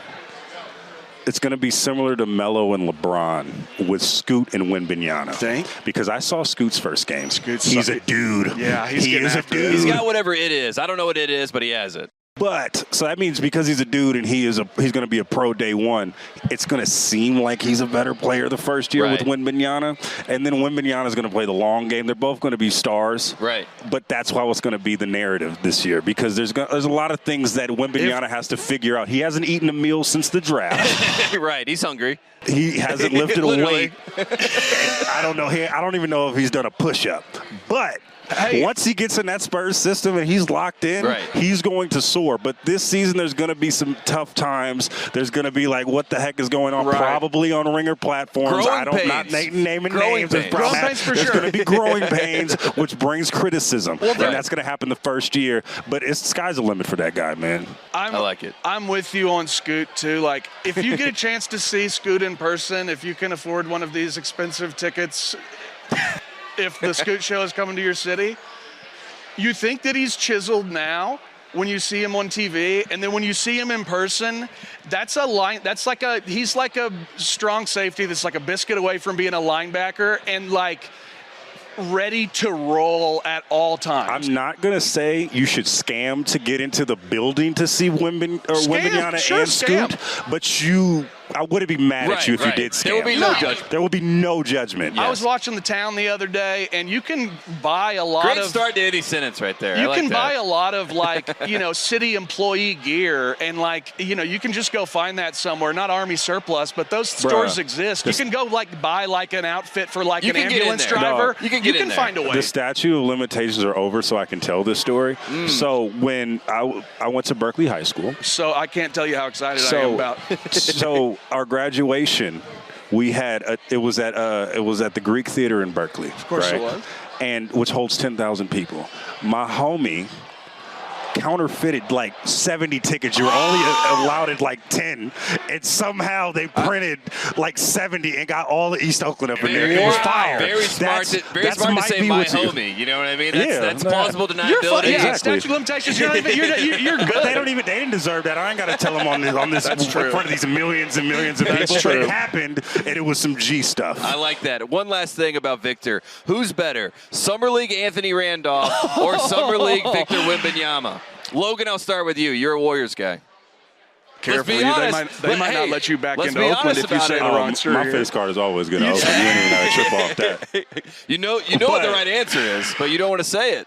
it's going to be similar to Melo and LeBron with Scoot and Wembanyama. Think? Because I saw Scoot's first game. He's a dude. Yeah, he is a dude. He's got whatever it is. I don't know what it is, but he has it. But so that means because he's a dude and he's going to be a pro day one, it's going to seem like he's a better player the first year with Wembanyama, and then Wembanyama is going to play the long game. They're both going to be stars, right? But that's why what's going to be the narrative this year, because there's a lot of things that Wembanyama has to figure out. He hasn't eaten a meal since the draft. Right, he's hungry. He hasn't lifted a weight. I don't know. I don't even know if he's done a push-up, but. Hey. Once he gets in that Spurs system and he's locked in, he's going to soar. But this season, there's going to be some tough times. There's going to be like, what the heck is going on? Probably on Ringer platforms. Not naming names. There's going to be growing pains, which brings criticism. And that's going to happen the first year. But sky's the limit for that guy, man. I like it. I'm with you on Scoot, too. Like, if you get a chance to see Scoot in person, if you can afford one of these expensive tickets, if the Scoot show is coming to your city, you think that he's chiseled now when you see him on TV, and then when you see him in person, that's a line. That's like he's like a strong safety that's like a biscuit away from being a linebacker and like ready to roll at all times. I'm not gonna say you should scam to get into the building to see Wembanyama and Scoot, but I wouldn't be mad at you if you did scam. There will be no judgment. There will be no judgment. Yes. I was watching The Town the other day, and you can buy a lot Great start to any sentence right there. You can buy a lot of, like, city employee gear, and, like, you can just go find that somewhere. Not Army surplus, but those stores exist. You can go, like, buy, like, an outfit for, like, an ambulance driver. No, you can find a way. The statute of limitations are over, so I can tell this story. So when I went to Berkeley High School. So I can't tell you how excited I am about. So our graduation, we had it was at the Greek Theater in Berkeley. Of course it was. And which holds 10,000 people. My homie counterfeited like 70 tickets. You were only allowed at like 10, and somehow they printed like 70 and got all of East Oakland up in there. It was fire. Very smart to say my homie. You know what I mean? That's plausible deniability. Yeah, statute of limitations. You're good. But they didn't deserve that. I ain't got to tell them on this in front of these millions and millions of people. True. It happened, and it was some G stuff. I like that. One last thing about Victor. Who's better, Summer League Anthony Randolph or Summer League Victor Wembanyama? Logan, I'll start with you. You're a Warriors guy. Careful, they might not let you back into Oakland if you say the wrong story. My face card is always good. You ain't even got to trip off that. You know what the right answer is, but you don't want to say it.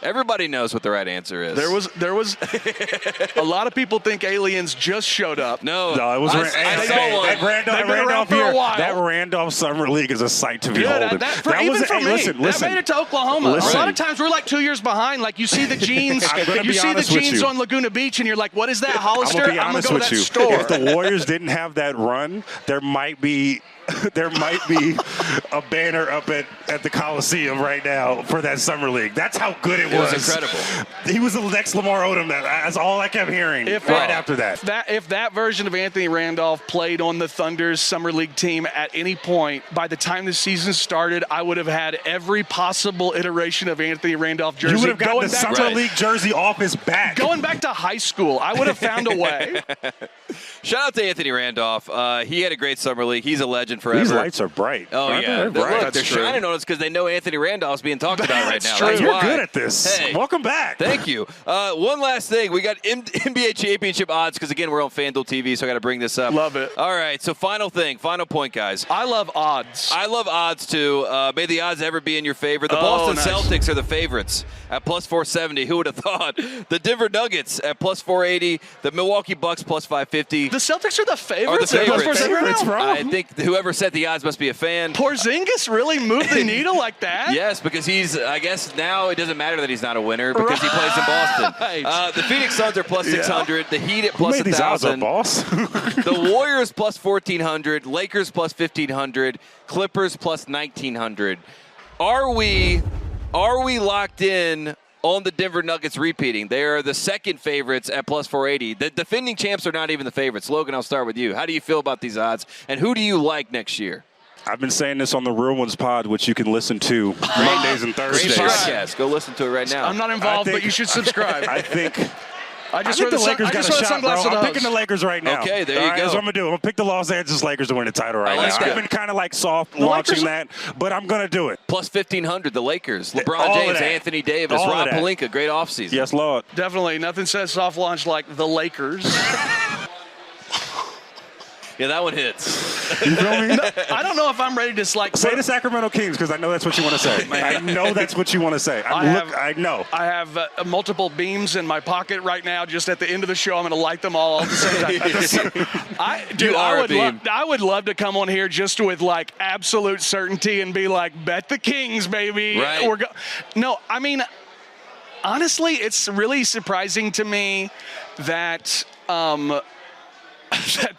Everybody knows what the right answer is. There was a lot of people think aliens just showed up. No, it was Randolph for a while. That Randolph Summer League is a sight to behold. That made it to Oklahoma. A lot of times we're like 2 years behind. Like you see the jeans, on Laguna Beach, and you're like, "What is that, Hollister?" I'm gonna go to that store. If the Warriors didn't have that run, there might be a banner up at the Coliseum right now for that Summer League. That's how good it was. It was incredible. He was the next Lamar Odom. That's all I kept hearing after that. If that version of Anthony Randolph played on the Thunder's Summer League team at any point, by the time the season started, I would have had every possible iteration of Anthony Randolph jersey. You would have gotten the Summer League jersey off his back. Going back to high school, I would have found a way. Shout out to Anthony Randolph. He had a great Summer League. He's a legend forever. These lights are bright. Oh, yeah. They're shining on us because they know Anthony Randolph's being talked about right now. That's You're good at this. Hey, welcome back. Thank you. One last thing. We got NBA championship odds because, again, we're on FanDuel TV, so I got to bring this up. Love it. All right, so final point, guys. I love odds. I love odds, too. May the odds ever be in your favor. The Boston Celtics are the favorites at plus 470. Who would have thought? The Denver Nuggets at plus 480. The Milwaukee Bucks plus 550. The Celtics are the favorites. I think whoever set the odds must be a fan. Porzingis really moved the needle like that? Yes, because I guess now it doesn't matter that he's not a winner because he plays in Boston. The Phoenix Suns are plus 600. The Heat at plus 1,000. Boss? The Warriors plus 1,400. Lakers plus 1,500. Clippers plus 1,900. Are we locked in on the Denver Nuggets repeating? They are the second favorites at plus 480. The defending champs are not even the favorites. Logan, I'll start with you. How do you feel about these odds, and who do you like next year? I've been saying this on the Real Ones pod, which you can listen to Mondays and Thursdays. Great podcast. Go listen to it right now. I'm not involved, but you should subscribe. I think I think the Lakers got a shot, bro. I'm picking the Lakers right now. Okay, there you go. That's what I'm going to do. I'm going to pick the Los Angeles Lakers to win the title right now. I've been kind of like soft launching that, but I'm going to do it. Plus 1,500, the Lakers. LeBron James, Anthony Davis, Rob Pelinka. Great offseason. Yes, Lord. Definitely. Nothing says soft launch like the Lakers. Yeah, that one hits. You feel me? No, I don't know if I'm ready to say the Sacramento Kings because I know that's what you want to say. I know that's what you want to say. I know. I have multiple beams in my pocket right now. Just at the end of the show, I'm going to light them all at the same time. I would love to come on here just with like absolute certainty and be like, bet the Kings, baby. Right. No, I mean, honestly, it's really surprising to me that.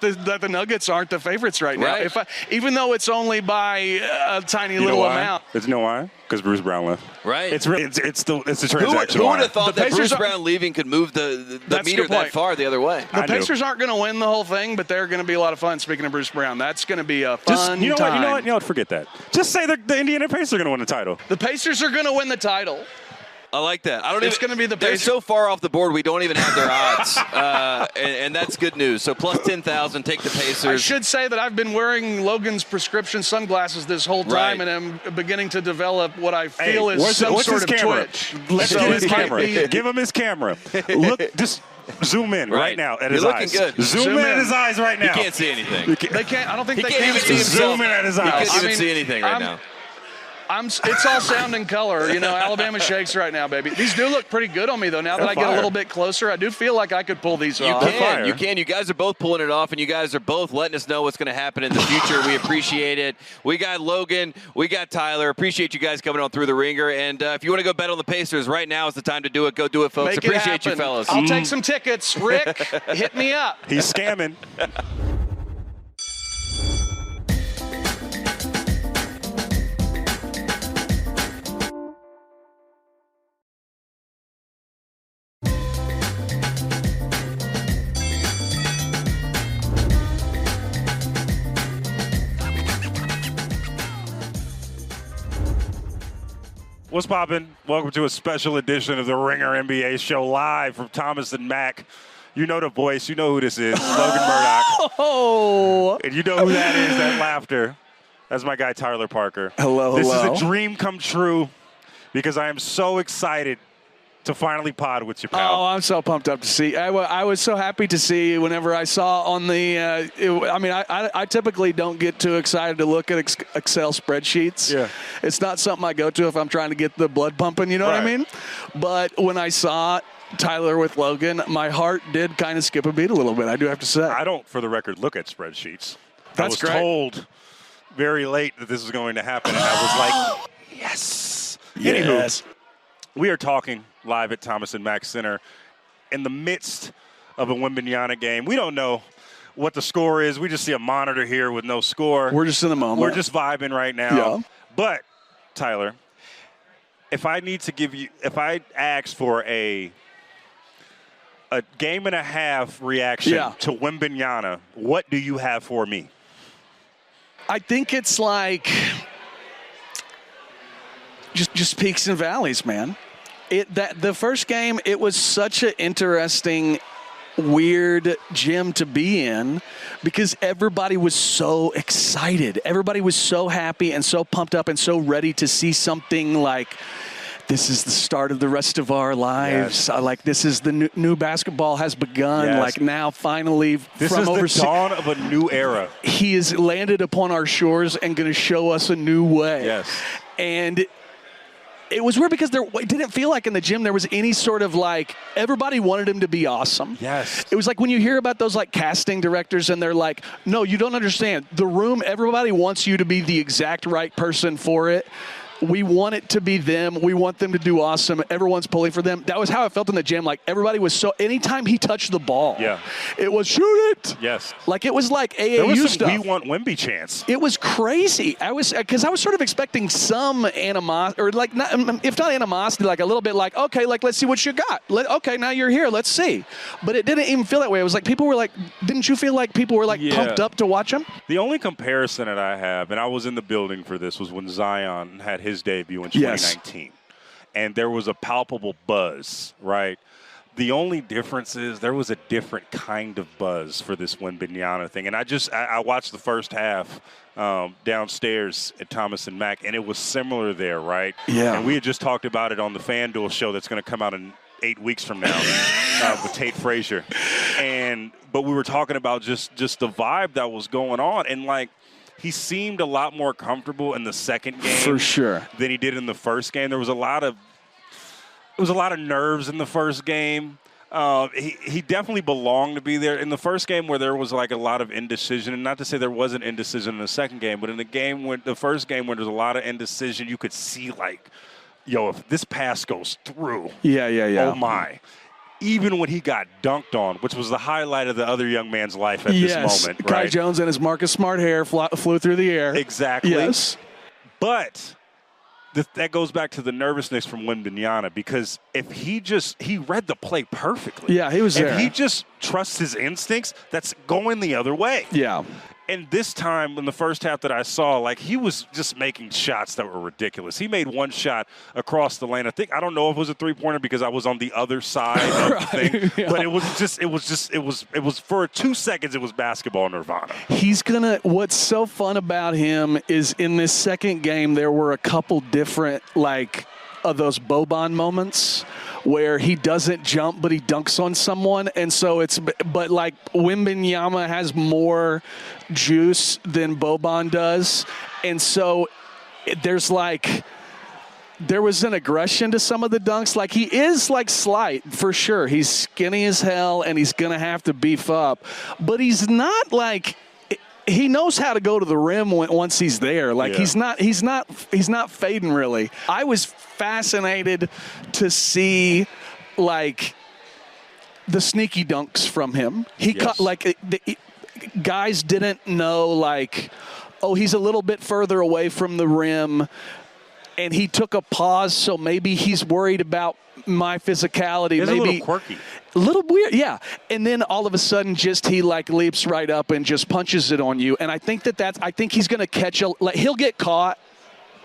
That the Nuggets aren't the favorites right now. Right. Even though it's only by a tiny little amount. It's why? Because Bruce Brown left. Right. It's the transaction. Who would have thought that Bruce Brown leaving could move the meter that far the other way? The Pacers aren't going to win the whole thing, but they're going to be a lot of fun. Speaking of Bruce Brown, that's going to be a fun time. You know what? Forget that. Just say the Indiana Pacers are going to win the title. The Pacers are going to win the title. I like that. It's going to be the They're so far off the board, we don't even have their odds. And that's good news. So plus 10,000, take the Pacers. I should say that I've been wearing Logan's prescription sunglasses this whole time, and I'm beginning to develop what I feel is some sort of twitch. Let's get his camera. Give him his camera. Look, just zoom in right now at his eyes. You're looking good. Zoom in at his eyes right now. He can't see anything. They can't. I don't think he they can't even see himself. Zoom in at his eyes. He can't even see anything right now. It's all sound and color. Alabama shakes right now, baby. These do look pretty good on me, though. Now that I get a little bit closer, I do feel like I could pull these off. You can. You guys are both pulling it off, and you guys are both letting us know what's going to happen in the future. We appreciate it. We got Logan. We got Tyler. Appreciate you guys coming on Through the Ringer. And if you want to go bet on the Pacers, right now is the time to do it. Go do it, folks. Appreciate you, fellas. I'll take some tickets. Rick, hit me up. He's scamming. What's poppin'? Welcome to a special edition of the Ringer NBA show live from Thomas and Mack. You know the voice. You know who this is. Logan Murdock. Oh. And you know who that is, that laughter. That's my guy, Tyler Parker. Hello. This is a dream come true because I am so excited to finally pod with you, pal. Oh, I'm so pumped up to see. I was so happy to see whenever I saw on the I typically don't get too excited to look at Excel spreadsheets. Yeah. It's not something I go to if I'm trying to get the blood pumping, you know what I mean? But when I saw Tyler with Logan, my heart did kind of skip a beat a little bit, I do have to say. I don't, for the record, look at spreadsheets. I was great. told very late that this was going to happen, and I was like, yes. Anywho, we are talking live at Thomas and Mack Center in the midst of a Wembanyama game. We don't know what the score is. We just see a monitor here with no score. We're just in the moment. We're just vibing right now. Yeah. But, Tyler, if I ask for a game and a half reaction to Wembanyama, what do you have for me? I think it's like just peaks and valleys, man. The first game, it was such an interesting, weird gym to be in because everybody was so excited. Everybody was so happy and so pumped up and so ready to see something like, this is the start of the rest of our lives. Yes. Like, this is the new basketball has begun. Yes. Like, now finally this from is overseas. the dawn of a new era. He has landed upon our shores and going to show us a new way. Yes. And it was weird because it didn't feel like in the gym there was any sort of like, everybody wanted him to be awesome. Yes. It was like when you hear about those like casting directors and they're like, no, you don't understand. The room, everybody wants you to be the exact right person for it. We want it to be them. We want them to do awesome. Everyone's pulling for them. That was how I felt in the gym. Like, everybody was so, anytime he touched the ball, it was shoot it. Yes. Like, it was like AAU there was some stuff. We want Wemby chance. It was crazy. Because I was sort of expecting some animosity, or like, if not animosity, like a little bit like, okay, like, let's see what you got. Okay, now you're here. Let's see. But it didn't even feel that way. It was like people were like, didn't you feel like people were like pumped up to watch him? The only comparison that I have, and I was in the building for this, was when Zion had his debut in 2019. And there was a palpable buzz, right? The only difference is there was a different kind of buzz for this Wembanyama thing. And I watched the first half downstairs at Thomas and Mack, and it was similar there, right? Yeah. And we had just talked about it on the FanDuel show that's going to come out in 8 weeks from now with Tate Frazier. But we were talking about just the vibe that was going on. And, like, he seemed a lot more comfortable in the second game for sure than he did in the first game. There was a lot of nerves in the first game. He definitely belonged to be there in the first game where there was like a lot of indecision, and not to say there wasn't indecision in the second game, but in the first game where there's a lot of indecision, you could see like, yo, if this pass goes through, yeah. Oh my. Even when he got dunked on, which was the highlight of the other young man's life at this moment, right? Kai Jones and his Marcus Smart hair flew through the air. Exactly. Yes. But that goes back to the nervousness from Wembanyama, because if he read the play perfectly. Yeah, he was there. If he just trusts his instincts, that's going the other way. Yeah. And this time in the first half that I saw, like, he was just making shots that were ridiculous. He made one shot across the lane. I don't know if it was a three-pointer because I was on the other side of the thing. Yeah. But it was for 2 seconds, it was basketball nirvana. What's so fun about him is in this second game, there were a couple different, like, of those Boban moments where he doesn't jump, but he dunks on someone. And so but like Wembanyama has more juice than Boban does. And so there was an aggression to some of the dunks. Like, he is like slight for sure. He's skinny as hell and he's going to have to beef up, but he's not like, he knows how to go to the rim once he's there. Like, yeah. He's not fading really. I was fascinated to see, like, the sneaky dunks from him. Guys didn't know, like, oh, he's a little bit further away from the rim, and he took a pause, so maybe he's worried about my physicality. It's maybe a little quirky. A little weird, yeah. And then all of a sudden, he like leaps right up and just punches it on you. And I think I think he's going to catch he'll get caught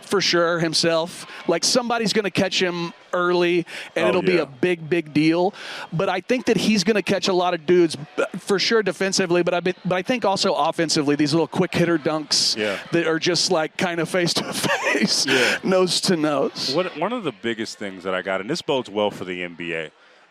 for sure himself. Like, somebody's going to catch him early, and it'll be a big deal. But I think that he's going to catch a lot of dudes for sure defensively, but I think also offensively, these little quick hitter dunks that are just like kind of face to face, nose to nose. One of the biggest things that I got, and this bodes well for the NBA,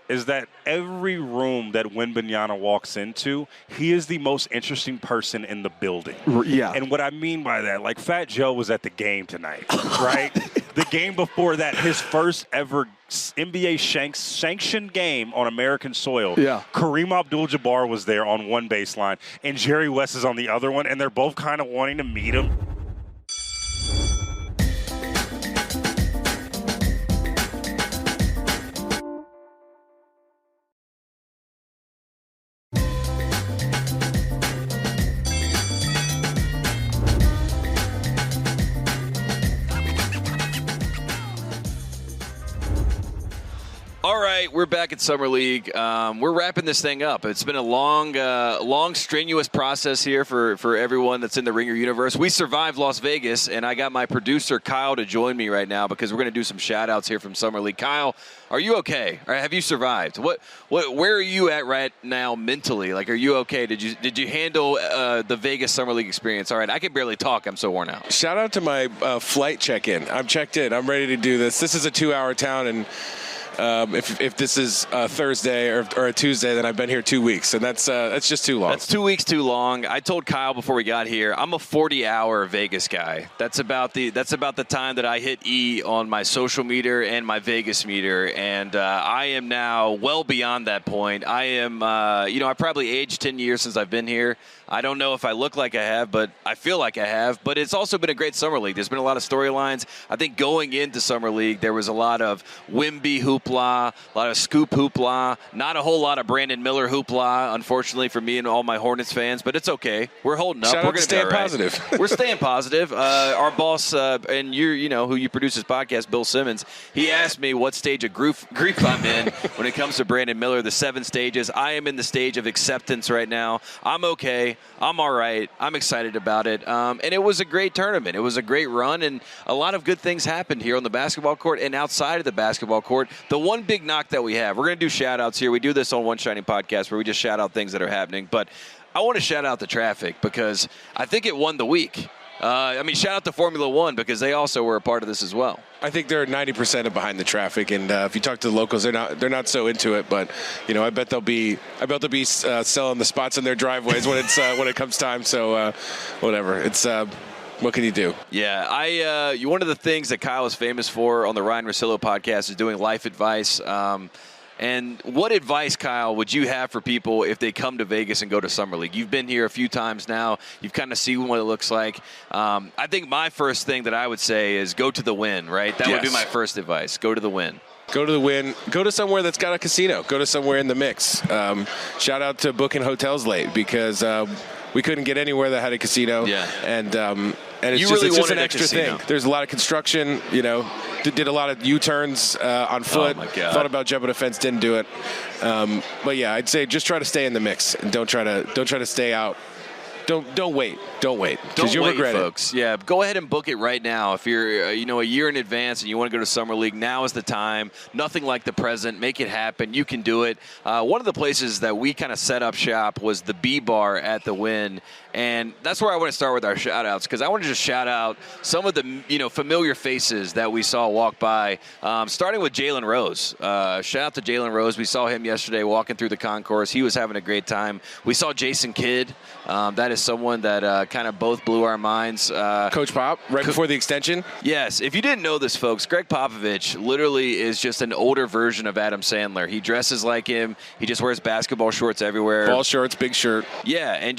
is that every room that Wembanyama walks into, he is the most interesting person in the building. Yeah. And what I mean by that, like, Fat Joe was at the game tonight, right? The game before that, his first ever NBA sanctioned game on American soil. Yeah. Kareem Abdul-Jabbar was there on one baseline, and Jerry West is on the other one, and they're both kind of wanting to meet him. All right, we're back at Summer League. We're wrapping this thing up. It's been a long, strenuous process here for everyone that's in the Ringer universe. We survived Las Vegas, and I got my producer, Kyle, to join me right now because we're going to do some shout-outs here from Summer League. Kyle, are you okay? Or have you survived? Where are you at right now mentally? Like, are you okay? Did you handle the Vegas Summer League experience? All right, I can barely talk. I'm so worn out. Shout out to my flight check-in. I'm checked in. I'm ready to do this. This is a 2-hour town, and if this is a Thursday or a Tuesday, then I've been here 2 weeks, and that's just too long. That's 2 weeks too long. I told Kyle before we got here, I'm a 40-hour Vegas guy. That's about the time that I hit E on my social meter and my Vegas meter, and I am now well beyond that point. I am, I probably aged 10 years since I've been here. I don't know if I look like I have, but I feel like I have. But it's also been a great Summer League. There's been a lot of storylines. I think going into Summer League, there was a lot of Wemby hoopla, a lot of Scoop hoopla, not a whole lot of Brandon Miller hoopla, unfortunately, for me and all my Hornets fans. But it's okay. We're holding up. We're staying positive. We're staying positive. Our boss, and who you produce this podcast, Bill Simmons, he asked me what stage of grief I'm in when it comes to Brandon Miller, the 7 stages. I am in the stage of acceptance right now. I'm okay. I'm all right. I'm excited about it. And it was a great tournament. It was a great run, and a lot of good things happened here on the basketball court and outside of the basketball court. The the one big knock that we have, we're going to do shout-outs here. We do this on One Shining Podcast where we just shout out things that are happening. But I want to shout out the traffic because I think it won the week. Shout out to Formula One because they also were a part of this as well. I think they're 90% behind the traffic, and if you talk to the locals, they're not so into it. But I bet they'll be selling the spots in their driveways when it comes time. So whatever, it's what can you do? Yeah, one of the things that Kyle is famous for on the Ryan Russillo podcast is doing life advice. And what advice, Kyle, would you have for people if they come to Vegas and go to Summer League? You've been here a few times now. You've kind of seen what it looks like. I think my first thing that I would say is go to the Wynn, right? That would be my first advice. Go to the Wynn. Go to the Wynn. Go to somewhere that's got a casino. Go to somewhere in the mix. Shout out to booking hotels late because we couldn't get anywhere that had a casino. Yeah. And it's really just an extra thing. There's a lot of construction, did a lot of U-turns on foot. Oh my God. Thought about jumping a fence, didn't do it. But yeah, I'd say just try to stay in the mix and don't try to stay out. Don't wait. Don't wait, because you'll regret it, folks. Yeah, go ahead and book it right now. If you're, a year in advance and you want to go to Summer League, now is the time. Nothing like the present. Make it happen. You can do it. One of the places that we kind of set up shop was the B Bar at the Wynn, and that's where I want to start with our shout-outs because I want to just shout out some of the, familiar faces that we saw walk by, starting with Jalen Rose. Shout out to Jalen Rose. We saw him yesterday walking through the concourse. He was having a great time. We saw Jason Kidd. That is someone that kind of both blew our minds. Coach Pop, before the extension? Yes. If you didn't know this, folks, Greg Popovich literally is just an older version of Adam Sandler. He dresses like him. He just wears basketball shorts everywhere. Ball shorts, big shirt. Yeah, and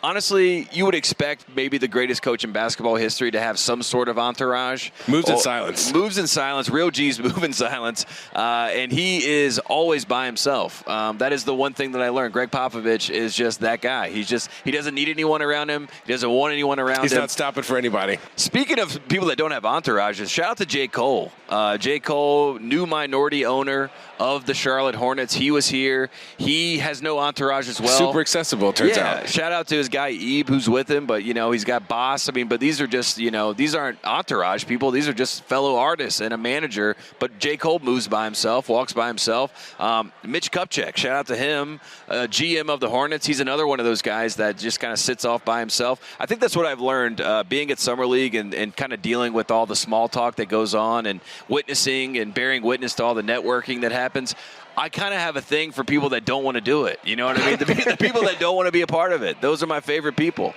honestly, you would expect maybe the greatest coach in basketball history to have some sort of entourage. Moves in silence. Moves in silence. Real G's move in silence. And he is always by himself. That is the one thing that I learned. Greg Popovich is just that guy. He doesn't need anyone around him. He doesn't want anyone around him. He's not stopping for anybody. Speaking of people that don't have entourages, shout out to J. Cole. J. Cole, new minority owner of the Charlotte Hornets. He was here. He has no entourage as well. Super accessible, turns out. Shout out to his guy Ebe, who's with him, but he's got Boss. But these are just, these aren't entourage people. These are just fellow artists and a manager. But J. Cole moves by himself, walks by himself. Mitch Kupchak, shout out to him, GM of the Hornets. He's another one of those guys that just kind of sits off by himself. I think that's what I've learned being at Summer League and kind of dealing with all the small talk that goes on and witnessing and bearing witness to all the networking that happens. I kind of have a thing for people that don't want to do it. You know what I mean? The people that don't want to be a part of it. Those are my favorite people.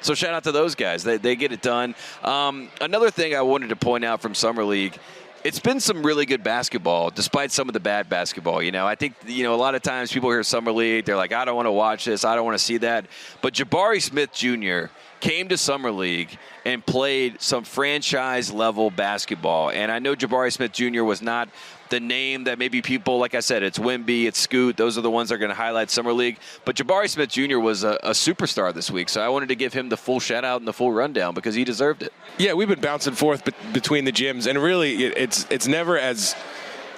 So shout out to those guys. They get it done. Another thing I wanted to point out from Summer League, it's been some really good basketball, despite some of the bad basketball. I think, a lot of times people hear Summer League, they're like, I don't want to watch this, I don't want to see that. But Jabari Smith Jr. came to Summer League and played some franchise-level basketball. And I know Jabari Smith Jr. was not the name that maybe people, like I said, it's Wimby, it's Scoot. Those are the ones that are going to highlight Summer League. But Jabari Smith Jr. was a superstar this week, so I wanted to give him the full shout-out and the full rundown because he deserved it. Yeah, we've been bouncing forth between the gyms, and really it's never as –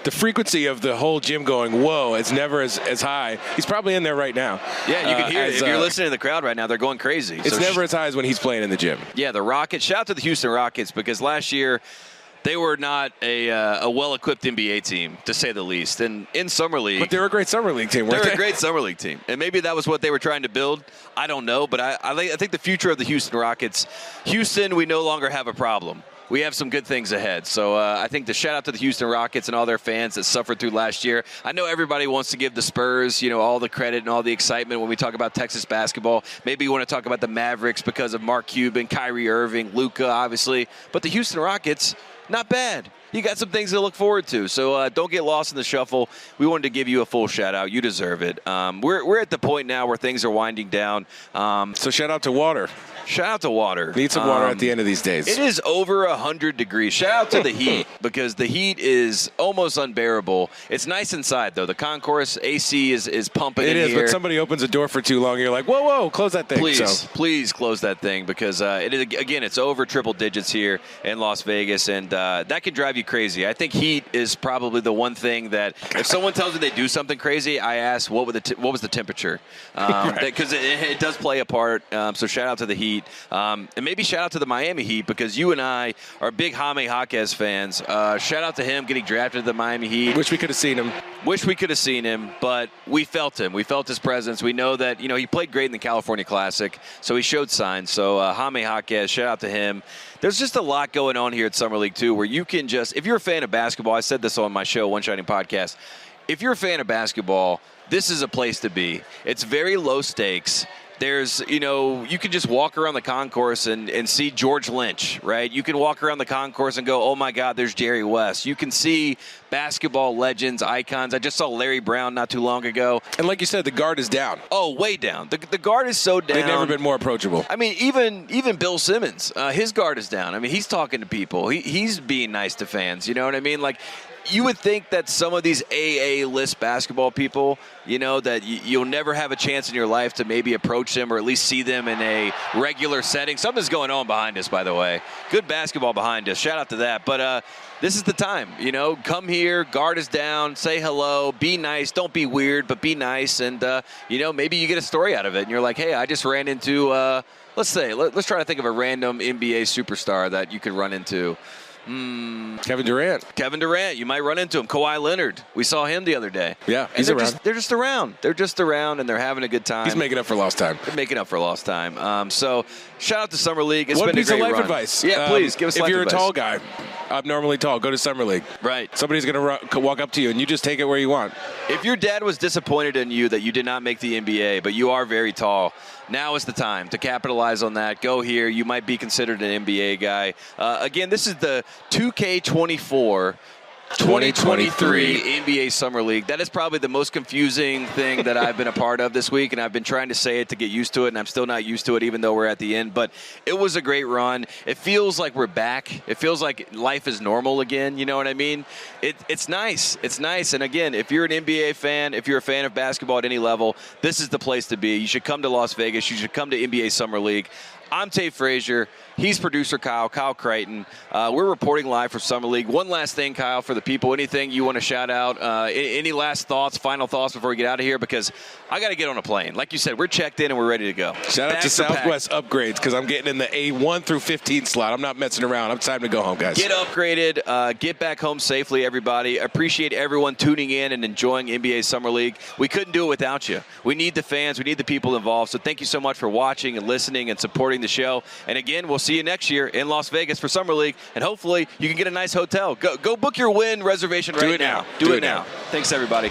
the frequency of the whole gym going, whoa, it's never as high. He's probably in there right now. Yeah, you can hear it. If you're listening to the crowd right now, they're going crazy. It's never as high as when he's playing in the gym. Yeah, the Rockets. Shout out to the Houston Rockets because last year they were not a well-equipped NBA team, to say the least. And in Summer League. But they were a great Summer League team, weren't they? They're a great Summer League team. And maybe that was what they were trying to build. I don't know. But I think the future of the Houston Rockets, Houston, we no longer have a problem. We have some good things ahead. So I think the shout out to the Houston Rockets and all their fans that suffered through last year. I know everybody wants to give the Spurs, all the credit and all the excitement when we talk about Texas basketball. Maybe you want to talk about the Mavericks because of Mark Cuban, Kyrie Irving, Luka, obviously. But the Houston Rockets, not bad. You got some things to look forward to. So don't get lost in the shuffle. We wanted to give you a full shout out. You deserve it. We're at the point now where things are winding down. So shout out to water. Shout out to water. Need some water at the end of these days. It is over 100 degrees. Shout out to the heat because the heat is almost unbearable. It's nice inside, though. The concourse AC is pumping in here. It is, but somebody opens a door for too long, you're like, whoa, close that thing. Please close that thing because, it's over triple digits here in Las Vegas, and that can drive you you crazy. I think heat is probably the one thing that if someone tells me they do something crazy, I ask what was the temperature, because it does play a part. So shout out to the Heat, and maybe shout out to the Miami Heat, because you and I are big Jaime Jaquez fans. Shout out to him getting drafted to the Miami Heat. Wish we could have seen him, but we felt him. We felt his presence. We know that he played great in the California Classic, so he showed signs. So Jaime Jaquez, shout out to him. There's just a lot going on here at Summer League, too, where you can just, if you're a fan of basketball, I said this on my show, One Shining Podcast, if you're a fan of basketball, this is a place to be. It's very low stakes. There's, you can just walk around the concourse and see George Lynch, right? You can walk around the concourse and go, oh, my God, there's Jerry West. You can see basketball legends, icons. I just saw Larry Brown not too long ago. And like you said, the guard is down. Oh, way down. The guard is so down. They've never been more approachable. I mean, even Bill Simmons, his guard is down. I mean, he's talking to people. He's being nice to fans. You know what I mean? Like, you would think that some of these AA list basketball people, that you'll never have a chance in your life to maybe approach them or at least see them in a regular setting. Something's going on behind us, by the way. Good basketball behind us. Shout out to that. But this is the time, come here, guard is down, say hello, be nice. Don't be weird, but be nice. And, maybe you get a story out of it. And you're like, hey, I just ran into, let's try to think of a random NBA superstar that you could run into. Kevin Durant. You might run into him. Kawhi Leonard. We saw him the other day. Yeah, he's around. They're just around. They're just around, and they're having a good time. He's making up for lost time. They're making up for lost time. So shout out to Summer League. It's One been a piece great of life run. advice. Yeah, please give us life advice. If you're advice. a tall guy, abnormally tall, go to Summer League. Right. Somebody's going to walk up to you, and you just take it where you want. If your dad was disappointed in you that you did not make the NBA, but you are very tall, now is the time to capitalize on that. Go here. You might be considered an NBA guy. Again, this is the 2K24 2023 NBA Summer League. That is probably the most confusing thing that I've been a part of this week, and I've been trying to say it to get used to it, and I'm still not used to it even though we're at the end. But it was a great run. It feels like we're back. It feels like life is normal again. You know what I mean? It's nice. It's nice. And again, if you're an NBA fan, if you're a fan of basketball at any level, this is the place to be. You should come to Las Vegas. You should come to NBA Summer League. I'm Tate Frazier. He's producer Kyle Crichton. We're reporting live for Summer League. One last thing, Kyle, for the people. Anything you want to shout out? Any last thoughts, final thoughts before we get out of here? Because I got to get on a plane. Like you said, we're checked in and we're ready to go. Shout out to Southwest upgrades, because I'm getting in the A1 through 15 slot. I'm not messing around. I'm time to go home, guys. Get upgraded. Get back home safely, everybody. Appreciate everyone tuning in and enjoying NBA Summer League. We couldn't do it without you. We need the fans. We need the people involved. So thank you so much for watching and listening and supporting the show. And again, we'll see you next year in Las Vegas for Summer League. And hopefully you can get a nice hotel. Go book your Wynn reservation right now. Do it now. Thanks, everybody.